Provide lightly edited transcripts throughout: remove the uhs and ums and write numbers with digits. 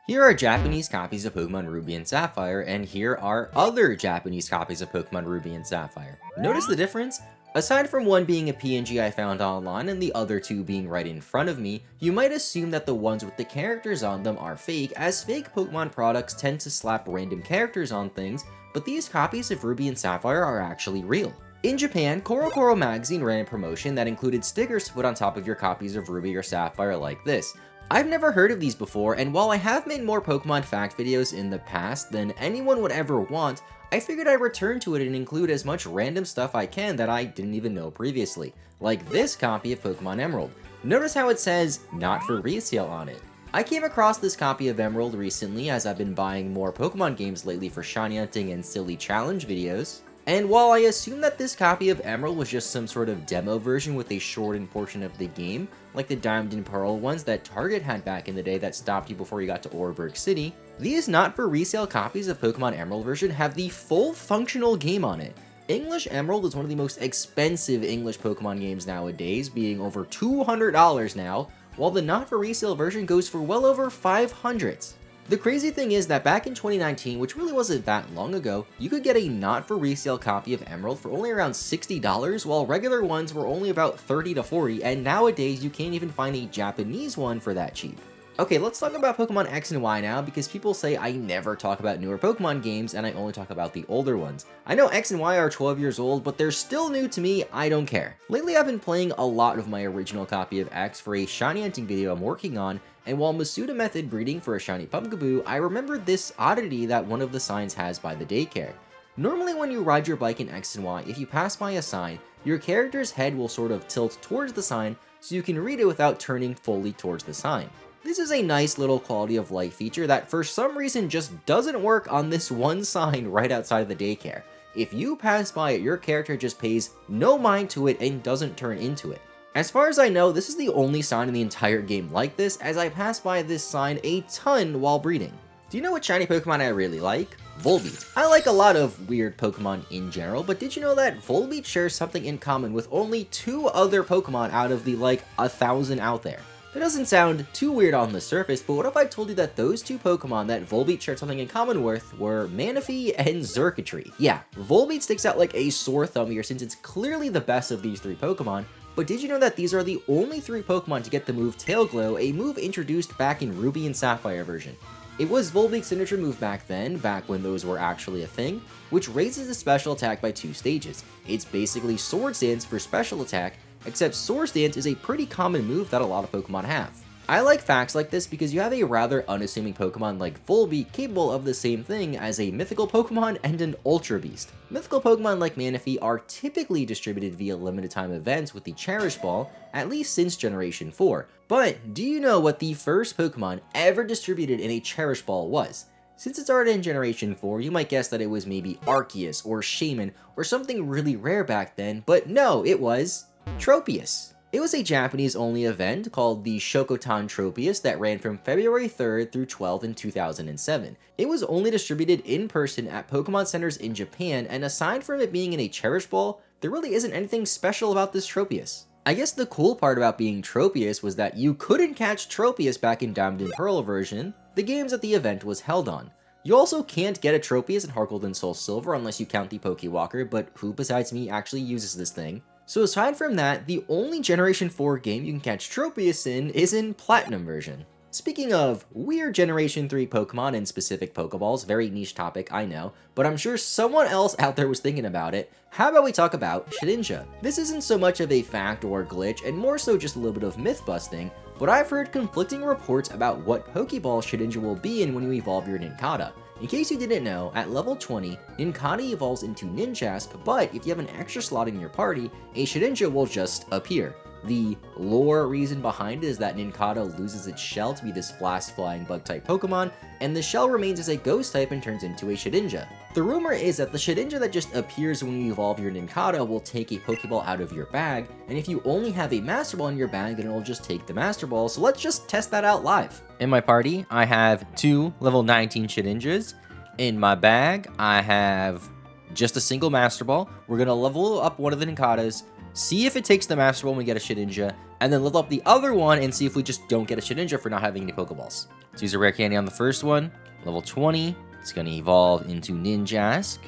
Here are Japanese copies of Pokemon Ruby and Sapphire, and here are other Japanese copies of Pokemon Ruby and Sapphire. Notice the difference? Aside from one being a PNG I found online and the other two being right in front of me, you might assume that the ones with the characters on them are fake, as fake Pokemon products tend to slap random characters on things, but these copies of Ruby and Sapphire are actually real. In Japan, CoroCoro Magazine ran a promotion that included stickers to put on top of your copies of Ruby or Sapphire like this. I've never heard of these before, and while I have made more Pokemon fact videos in the past than anyone would ever want, I figured I'd return to it and include as much random stuff I can that I didn't even know previously, like this copy of Pokemon Emerald. Notice how it says, "Not for resale" on it. I came across this copy of Emerald recently as I've been buying more Pokemon games lately for shiny hunting and silly challenge videos. And while I assume that this copy of Emerald was just some sort of demo version with a shortened portion of the game, like the Diamond and Pearl ones that Target had back in the day that stopped you before you got to Oreburgh City, these not-for-resale copies of Pokemon Emerald version have the full functional game on it. English Emerald is one of the most expensive English Pokemon games nowadays, being over $200 now, while the not-for-resale version goes for well over $500. The crazy thing is that back in 2019, which really wasn't that long ago, you could get a not-for-resale copy of Emerald for only around $60, while regular ones were only about $30 to $40, and nowadays you can't even find a Japanese one for that cheap. Okay, let's talk about Pokemon X and Y now, because people say I never talk about newer Pokemon games and I only talk about the older ones. I know X and Y are 12 years old, but they're still new to me, I don't care. Lately I've been playing a lot of my original copy of X for a shiny hunting video I'm working on, and while Masuda Method breeding for a shiny Pumpkaboo, I remembered this oddity that one of the signs has by the daycare. Normally when you ride your bike in X and Y, if you pass by a sign, your character's head will sort of tilt towards the sign so you can read it without turning fully towards the sign. This is a nice little quality of life feature that for some reason just doesn't work on this one sign right outside of the daycare. If you pass by it, your character just pays no mind to it and doesn't turn into it. As far as I know, this is the only sign in the entire game like this, as I pass by this sign a ton while breeding. Do you know what shiny Pokemon I really like? Volbeat. I like a lot of weird Pokemon in general, but did you know that Volbeat shares something in common with only 2 other Pokemon out of the 1,000 out there? That doesn't sound too weird on the surface, but what if I told you that those 2 Pokemon that Volbeat shared something in common with were Manaphy and Xurkitree? Yeah, Volbeat sticks out like a sore thumb here since it's clearly the best of these 3 Pokemon, but did you know that these are the only 3 Pokemon to get the move Tail Glow, a move introduced back in Ruby and Sapphire version? It was Volbeat's signature move back then, back when those were actually a thing, which raises the special attack by 2 stages. It's basically Swords Dance for special attack, except Swords Dance is a pretty common move that a lot of Pokemon have. I like facts like this because you have a rather unassuming Pokemon like Volbeat capable of the same thing as a mythical Pokemon and an Ultra Beast. Mythical Pokemon like Manaphy are typically distributed via limited time events with the Cherish Ball, at least since Generation 4. But do you know what the first Pokemon ever distributed in a Cherish Ball was? Since it started in Generation 4, you might guess that it was maybe Arceus or Shaman or something really rare back then, but no, it was Tropius. It was a Japanese-only event called the Shokotan Tropius that ran from February 3rd through 12th in 2007. It was only distributed in person at Pokemon centers in Japan, and aside from it being in a Cherish Ball, there really isn't anything special about this Tropius. I guess the cool part about being Tropius was that you couldn't catch Tropius back in Diamond and Pearl version, the games that the event was held on. You also can't get a Tropius in Heart Gold and Soul Silver unless you count the Pokewalker, but who besides me actually uses this thing? So aside from that, the only Generation 4 game you can catch Tropius in is in Platinum version. Speaking of weird Generation 3 Pokemon and specific Pokeballs, very niche topic, I know, but I'm sure someone else out there was thinking about it, how about we talk about Shedinja? This isn't so much of a fact or glitch, and more so just a little bit of myth busting, but I've heard conflicting reports about what Pokeball Shedinja will be in when you evolve your Nincada. In case you didn't know, at level 20, Nincada evolves into Ninjasp, but if you have an extra slot in your party, a Shedinja will just appear. The lore reason behind it is that Nincada loses its shell to be this fast-flying bug-type Pokemon, and the shell remains as a ghost type and turns into a Shedinja. The rumor is that the Shedinja that just appears when you evolve your Nincada will take a Pokeball out of your bag, and if you only have a Master Ball in your bag, then it'll just take the Master Ball, so let's just test that out live. In my party, I have 2 level 19 Shedinjas. In my bag, I have just a single Master Ball. We're gonna level up one of the Nincadas, see if it takes the Master Ball when we get a Shedinja, and then level up the other one and see if we just don't get a Shedinja for not having any Pokeballs. Let's use a rare candy on the first one. Level 20. It's going to evolve into Ninjask.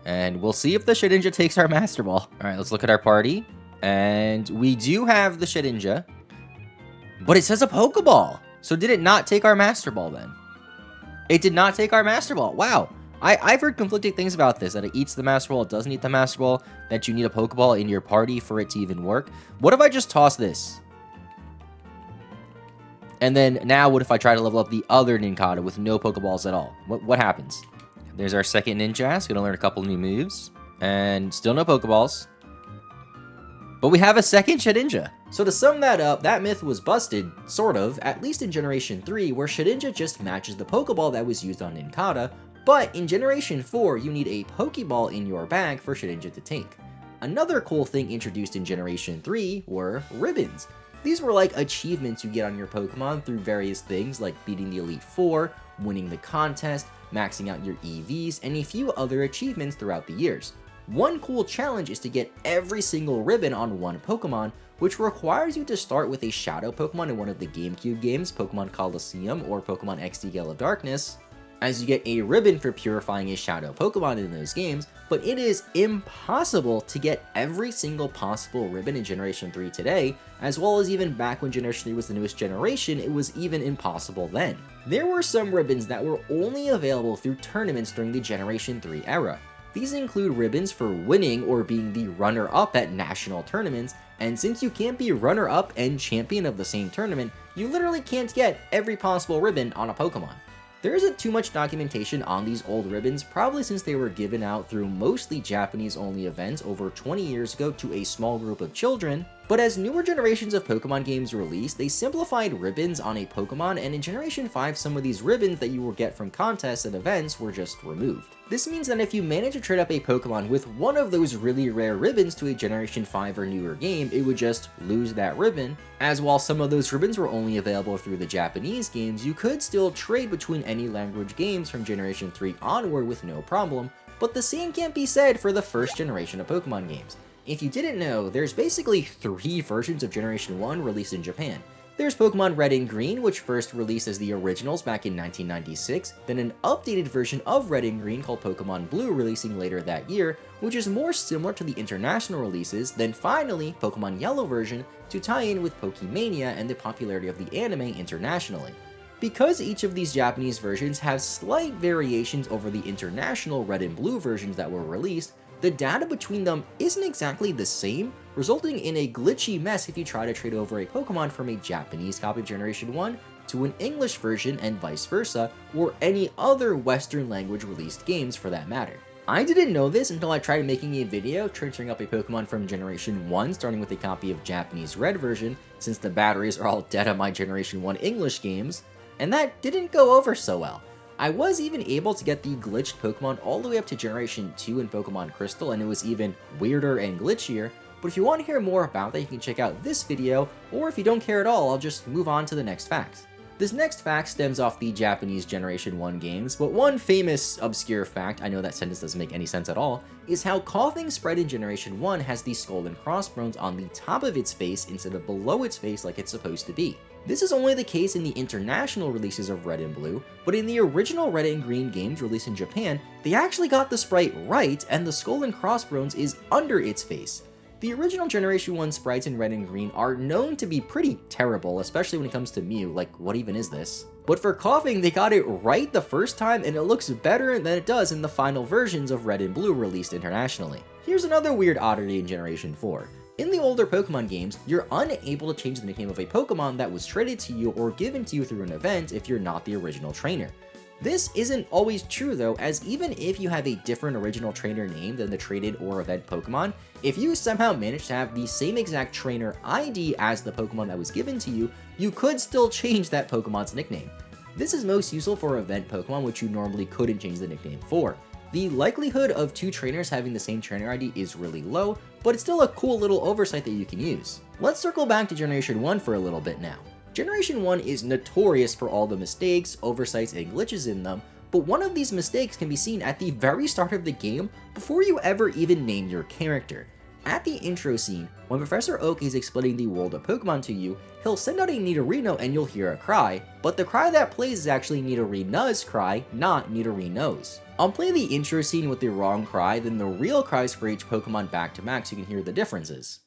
And we'll see if the Shedinja takes our Master Ball. All right, let's look at our party. And we do have the Shedinja. But it says a Pokeball. So did it not take our Master Ball then? It did not take our Master Ball. Wow. I've heard conflicting things about this, that it eats the Master Ball, it doesn't eat the Master Ball, that you need a Pokeball in your party for it to even work. What if I just toss this? And then now what if I try to level up the other Nincada with no Pokeballs at all? What happens? There's our second Ninjask. Gonna learn a couple new moves. And still no Pokeballs. But we have a second Shedinja. So to sum that up, that myth was busted, sort of, at least in Generation 3, where Shedinja just matches the Pokeball that was used on Nincada, but in Generation 4, you need a Pokeball in your bag for Shedinja to take. Another cool thing introduced in Generation 3 were ribbons. These were like achievements you get on your Pokemon through various things like beating the Elite Four, winning the contest, maxing out your EVs, and a few other achievements throughout the years. One cool challenge is to get every single ribbon on one Pokemon, which requires you to start with a Shadow Pokemon in one of the GameCube games, Pokemon Colosseum or Pokemon XD Gale of Darkness, as you get a ribbon for purifying a Shadow Pokemon in those games, but it is impossible to get every single possible ribbon in Generation 3 today, as well as even back when Generation 3 was the newest generation, it was even impossible then. There were some ribbons that were only available through tournaments during the Generation 3 era. These include ribbons for winning or being the runner-up at national tournaments, and since you can't be runner-up and champion of the same tournament, you literally can't get every possible ribbon on a Pokemon. There isn't too much documentation on these old ribbons, probably since they were given out through mostly Japanese-only events over 20 years ago to a small group of children, but as newer generations of Pokemon games released, they simplified ribbons on a Pokemon, and in Generation 5 some of these ribbons that you will get from contests and events were just removed. This means that if you manage to trade up a Pokemon with one of those really rare ribbons to a Generation 5 or newer game, it would just lose that ribbon, as while some of those ribbons were only available through the Japanese games, you could still trade between any language games from Generation 3 onward with no problem, but the same can't be said for the first generation of Pokemon games. If you didn't know, there's basically 3 versions of Generation 1 released in Japan. There's Pokemon Red and Green, which first released as the originals back in 1996, then an updated version of Red and Green called Pokemon Blue releasing later that year, which is more similar to the international releases, then finally Pokemon Yellow version to tie in with Pokemania and the popularity of the anime internationally. Because each of these Japanese versions have slight variations over the international Red and Blue versions that were released, the data between them isn't exactly the same, resulting in a glitchy mess if you try to trade over a Pokemon from a Japanese copy of Generation 1 to an English version and vice versa, or any other Western language released games for that matter. I didn't know this until I tried making a video transferring up a Pokemon from Generation 1 starting with a copy of Japanese Red version, since the batteries are all dead on my Generation 1 English games, and that didn't go over so well. I was even able to get the glitched Pokemon all the way up to Generation 2 in Pokemon Crystal, and it was even weirder and glitchier, but if you want to hear more about that, you can check out this video, or if you don't care at all, I'll just move on to the next fact. This next fact stems off the Japanese Generation 1 games, but one famous obscure fact, I know that sentence doesn't make any sense at all, is how Coughing Spread in Generation 1 has the skull and crossbones on the top of its face instead of below its face like it's supposed to be. This is only the case in the international releases of Red and Blue, but in the original Red and Green games released in Japan, they actually got the sprite right and the skull and crossbones is under its face. The original Generation 1 sprites in Red and Green are known to be pretty terrible, especially when it comes to Mew, like what even is this? But for Coughing, they got it right the first time and it looks better than it does in the final versions of Red and Blue released internationally. Here's another weird oddity in Generation 4. In the older Pokemon games, you're unable to change the nickname of a Pokemon that was traded to you or given to you through an event if you're not the original trainer. This isn't always true though, as even if you have a different original trainer name than the traded or event Pokemon, if you somehow manage to have the same exact trainer ID as the Pokemon that was given to you, you could still change that Pokemon's nickname. This is most useful for event Pokemon, which you normally couldn't change the nickname for. The likelihood of 2 trainers having the same trainer ID is really low, but it's still a cool little oversight that you can use. Let's circle back to Generation 1 for a little bit now. Generation 1 is notorious for all the mistakes, oversights, and glitches in them, but one of these mistakes can be seen at the very start of the game before you ever even name your character. At the intro scene, when Professor Oak is explaining the world of Pokemon to you, he'll send out a Nidorino and you'll hear a cry, but the cry that plays is actually Nidorina's cry, not Nidorino's. I'll play the intro scene with the wrong cry, then the real cries for each Pokemon back to back so you can hear the differences.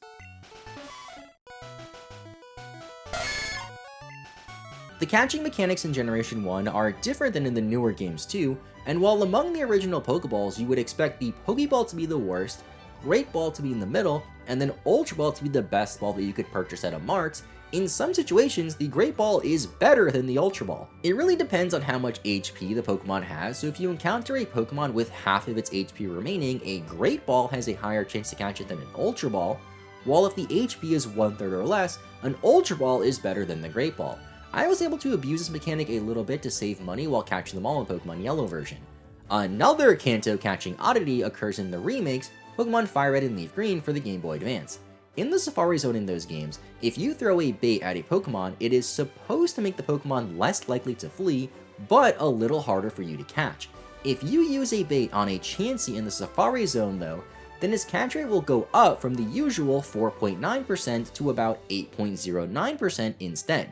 The catching mechanics in Generation 1 are different than in the newer games too, and while among the original Pokeballs you would expect the Pokeball to be the worst, Great Ball to be in the middle, and then Ultra Ball to be the best ball that you could purchase at a mart, in some situations the Great Ball is better than the Ultra Ball. It really depends on how much HP the Pokemon has, so if you encounter a Pokemon with half of its HP remaining, a Great Ball has a higher chance to catch it than an Ultra Ball, while if the HP is 1/3 or less, an Ultra Ball is better than the Great Ball. I was able to abuse this mechanic a little bit to save money while catching them all in Pokemon Yellow version. Another Kanto catching oddity occurs in the remakes, Pokemon Fire Red and Leaf Green for the Game Boy Advance. In the Safari Zone in those games, if you throw a bait at a Pokemon, it is supposed to make the Pokemon less likely to flee, but a little harder for you to catch. If you use a bait on a Chansey in the Safari Zone though, then its catch rate will go up from the usual 4.9% to about 8.09% instead.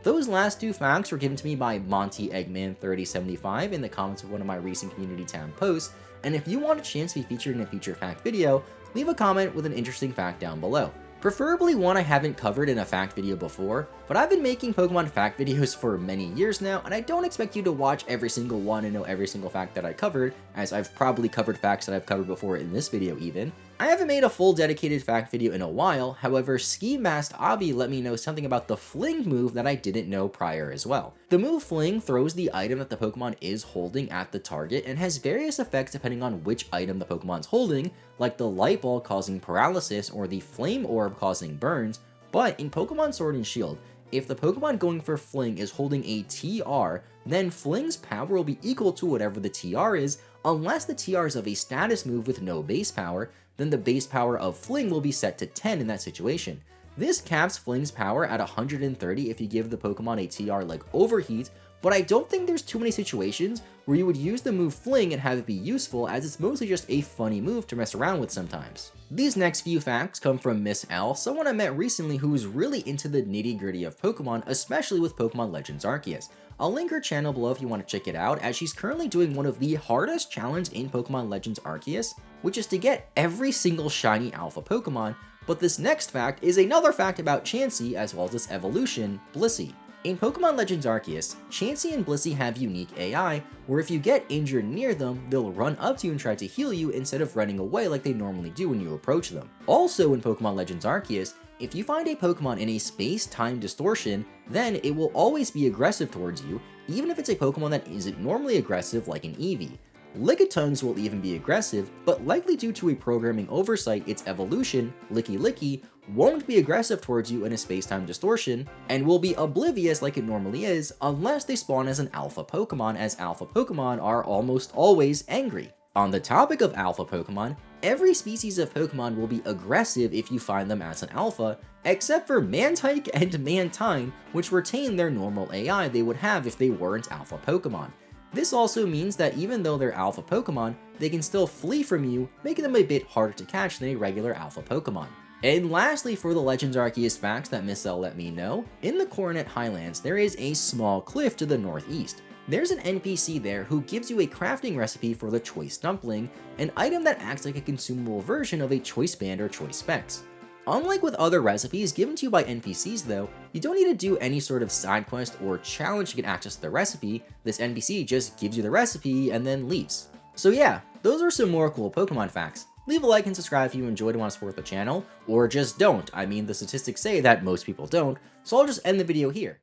Those last two facts were given to me by Monty Eggman 3075 in the comments of one of my recent Community Tab posts, and if you want a chance to be featured in a future fact video, leave a comment with an interesting fact down below. Preferably one I haven't covered in a fact video before, but I've been making Pokemon fact videos for many years now, and I don't expect you to watch every single one and know every single fact that I covered, as I've probably covered facts that I've covered before in this video even. I haven't made a full dedicated fact video in a while, however Ski Masked Obby let me know something about the Fling move that I didn't know prior as well. The move Fling throws the item that the Pokemon is holding at the target and has various effects depending on which item the Pokemon's holding, like the Light Ball causing paralysis or the Flame Orb causing burns, but in Pokemon Sword and Shield, if the Pokemon going for Fling is holding a TR, then Fling's power will be equal to whatever the TR is, unless the TR is of a status move with no base power, then the base power of Fling will be set to 10 in that situation. This caps Fling's power at 130 if you give the Pokemon a TR like Overheat, but I don't think there's too many situations where you would use the move Fling and have it be useful, as it's mostly just a funny move to mess around with sometimes. These next few facts come from Miss L, someone I met recently who is really into the nitty-gritty of Pokemon, especially with Pokemon Legends Arceus. I'll link her channel below if you want to check it out, as she's currently doing one of the hardest challenges in Pokemon Legends Arceus, which is to get every single shiny alpha Pokemon, but this next fact is another fact about Chansey as well as its evolution, Blissey. In Pokemon Legends Arceus, Chansey and Blissey have unique AI, where if you get injured near them, they'll run up to you and try to heal you instead of running away like they normally do when you approach them. Also in Pokemon Legends Arceus, if you find a Pokemon in a space-time distortion, then it will always be aggressive towards you, even if it's a Pokemon that isn't normally aggressive like an Eevee. Lickitungs will even be aggressive, but likely due to a programming oversight, its evolution, Licky, won't be aggressive towards you in a space-time distortion, and will be oblivious like it normally is, unless they spawn as an alpha Pokemon, as alpha Pokemon are almost always angry. On the topic of alpha Pokemon, every species of Pokemon will be aggressive if you find them as an alpha, except for Mantike and Mantine, which retain their normal AI they would have if they weren't alpha Pokemon. This also means that even though they're alpha Pokemon, they can still flee from you, making them a bit harder to catch than a regular alpha Pokemon. And lastly, for the Legends Arceus facts that Miss L let me know, in the Coronet Highlands there is a small cliff to the northeast. There's an NPC there who gives you a crafting recipe for the Choice Dumpling, an item that acts like a consumable version of a Choice Band or Choice Specs. Unlike with other recipes given to you by NPCs though, you don't need to do any sort of side quest or challenge to get access to the recipe. This NPC just gives you the recipe and then leaves. So yeah, those are some more cool Pokemon facts. Leave a like and subscribe if you enjoyed and want to support the channel, or just don't. I mean, the statistics say that most people don't, so I'll just end the video here.